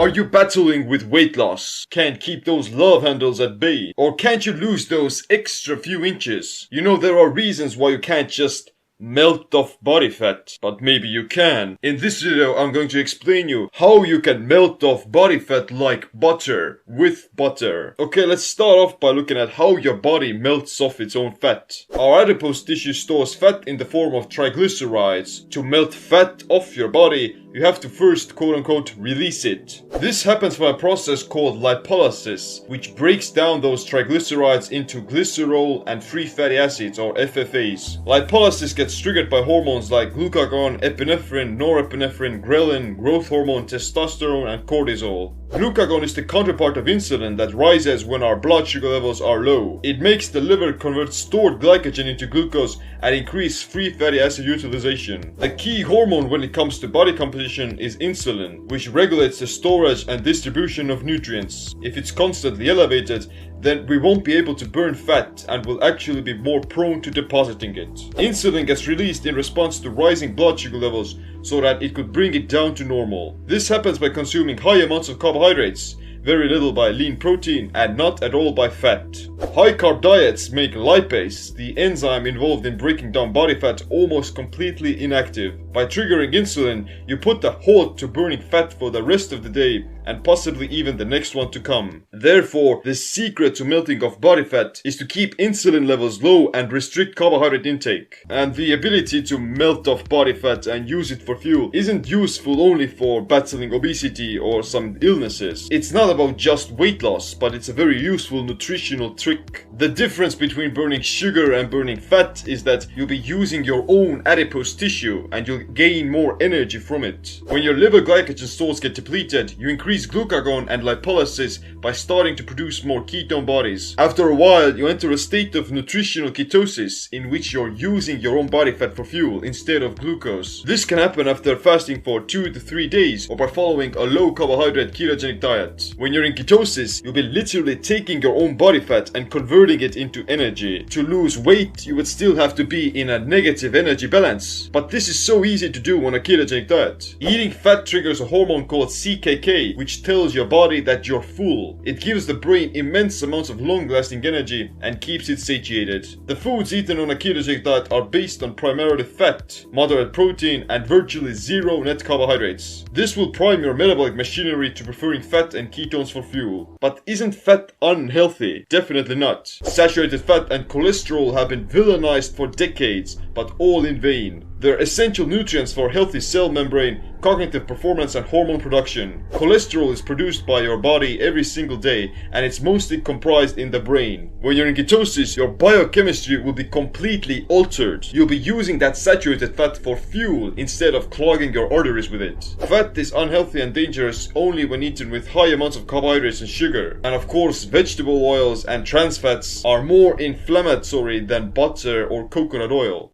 Are you battling with weight loss? Can't keep those love handles at bay? Or can't you lose those extra few inches? You know, there are reasons why you can't just melt off body fat, but maybe you can. In this video I'm going to explain you how you can melt off body fat like butter, with butter. Okay, let's start off by looking at how your body melts off its own fat. Our adipose tissue stores fat in the form of triglycerides. To melt fat off your body, you have to first quote-unquote release it. This happens by a process called lipolysis, which breaks down those triglycerides into glycerol and free fatty acids, or FFAs. Lipolysis gets triggered by hormones like glucagon, epinephrine, norepinephrine, ghrelin, growth hormone, testosterone, and cortisol. Glucagon is the counterpart of insulin that rises when our blood sugar levels are low. It makes the liver convert stored glycogen into glucose and increase free fatty acid utilization. The key hormone when it comes to body composition is insulin, which regulates the storage and distribution of nutrients. If it's constantly elevated, then we won't be able to burn fat and will actually be more prone to depositing it. Insulin gets released in response to rising blood sugar levels so that it could bring it down to normal. This happens by consuming high amounts of carbohydrates, very little by lean protein, and not at all by fat. High carb diets make lipase, the enzyme involved in breaking down body fat, almost completely inactive. By triggering insulin, you put a halt to burning fat for the rest of the day and possibly even the next one to come. Therefore, the secret to melting off body fat is to keep insulin levels low and restrict carbohydrate intake. And the ability to melt off body fat and use it for fuel isn't useful only for battling obesity or some illnesses. It's not about just weight loss, but it's a very useful nutritional trick. The difference between burning sugar and burning fat is that you'll be using your own adipose tissue and you'll gain more energy from it. When your liver glycogen stores get depleted, you increase glucagon and lipolysis by starting to produce more ketone bodies. After a while, you enter a state of nutritional ketosis in which you're using your own body fat for fuel instead of glucose. This can happen after fasting for 2 to 3 days or by following a low carbohydrate ketogenic diet. When you're in ketosis, you'll be literally taking your own body fat and converting it into energy. To lose weight, you would still have to be in a negative energy balance, but this is so easy to do on a ketogenic diet. Eating fat triggers a hormone called CKK, which tells your body that you're full. It gives the brain immense amounts of long-lasting energy and keeps it satiated. The foods eaten on a ketogenic diet are based on primarily fat, moderate protein, and virtually zero net carbohydrates. This will prime your metabolic machinery to preferring fat and ketones for fuel. But isn't fat unhealthy? Definitely not. Saturated fat and cholesterol have been villainized for decades, but all in vain. They're essential nutrients for healthy cell membrane, cognitive performance, and hormone production. Cholesterol is produced by your body every single day, and it's mostly comprised in the brain. When you're in ketosis, your biochemistry will be completely altered. You'll be using that saturated fat for fuel instead of clogging your arteries with it. Fat is unhealthy and dangerous only when eaten with high amounts of carbohydrates and sugar. And of course, vegetable oils and trans fats are more inflammatory than butter or coconut oil.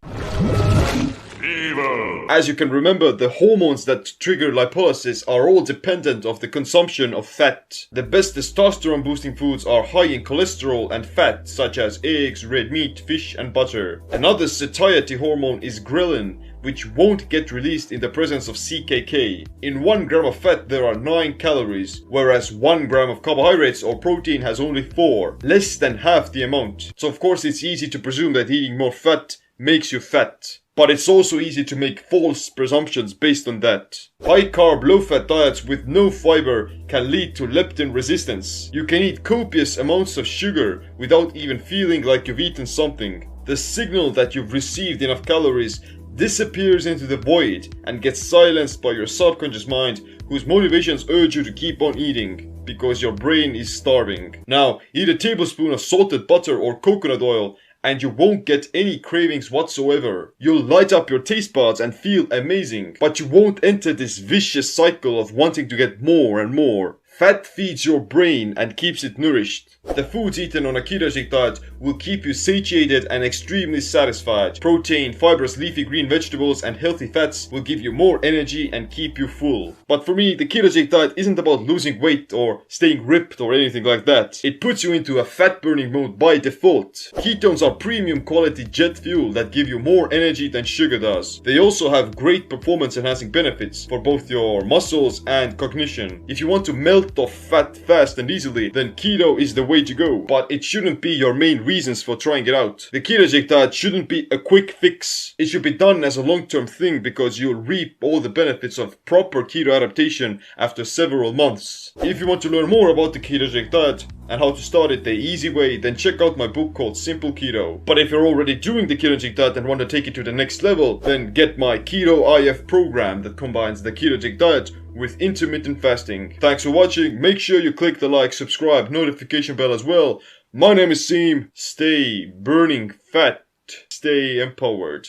As you can remember, the hormones that trigger lipolysis are all dependent of the consumption of fat. The best testosterone boosting foods are high in cholesterol and fat, such as eggs, red meat, fish, and butter. Another satiety hormone is ghrelin, which won't get released in the presence of CKK. In 1 gram of fat there are 9 calories, whereas 1 gram of carbohydrates or protein has only 4, less than half the amount. So of course it's easy to presume that eating more fat makes you fat. But it's also easy to make false presumptions based on that. High carb, low fat diets with no fiber can lead to leptin resistance. You can eat copious amounts of sugar without even feeling like you've eaten something. The signal that you've received enough calories disappears into the void and gets silenced by your subconscious mind, whose motivations urge you to keep on eating because your brain is starving. Now, eat a tablespoon of salted butter or coconut oil and you won't get any cravings whatsoever. You'll light up your taste buds and feel amazing, but you won't enter this vicious cycle of wanting to get more and more. Fat feeds your brain and keeps it nourished. The foods eaten on a ketogenic diet will keep you satiated and extremely satisfied. Protein, fibrous leafy green vegetables and healthy fats will give you more energy and keep you full. But for me, the ketogenic diet isn't about losing weight or staying ripped or anything like that. It puts you into a fat burning mode by default. Ketones are premium quality jet fuel that give you more energy than sugar does. They also have great performance enhancing benefits for both your muscles and cognition. If you want to melt off fat fast and easily, then keto is the way to go. But it shouldn't be your main reasons for trying it out. The ketogenic diet shouldn't be a quick fix. It should be done as a long-term thing because you'll reap all the benefits of proper keto adaptation after several months. If you want to learn more about the ketogenic diet and how to start it the easy way, then check out my book called Simple Keto. But if you're already doing the ketogenic diet and want to take it to the next level, then get my Keto IF program that combines the ketogenic diet with intermittent fasting. Thanks for watching. Make sure you click the like, subscribe, notification bell as well. My name is Seem. Stay burning fat. Stay empowered.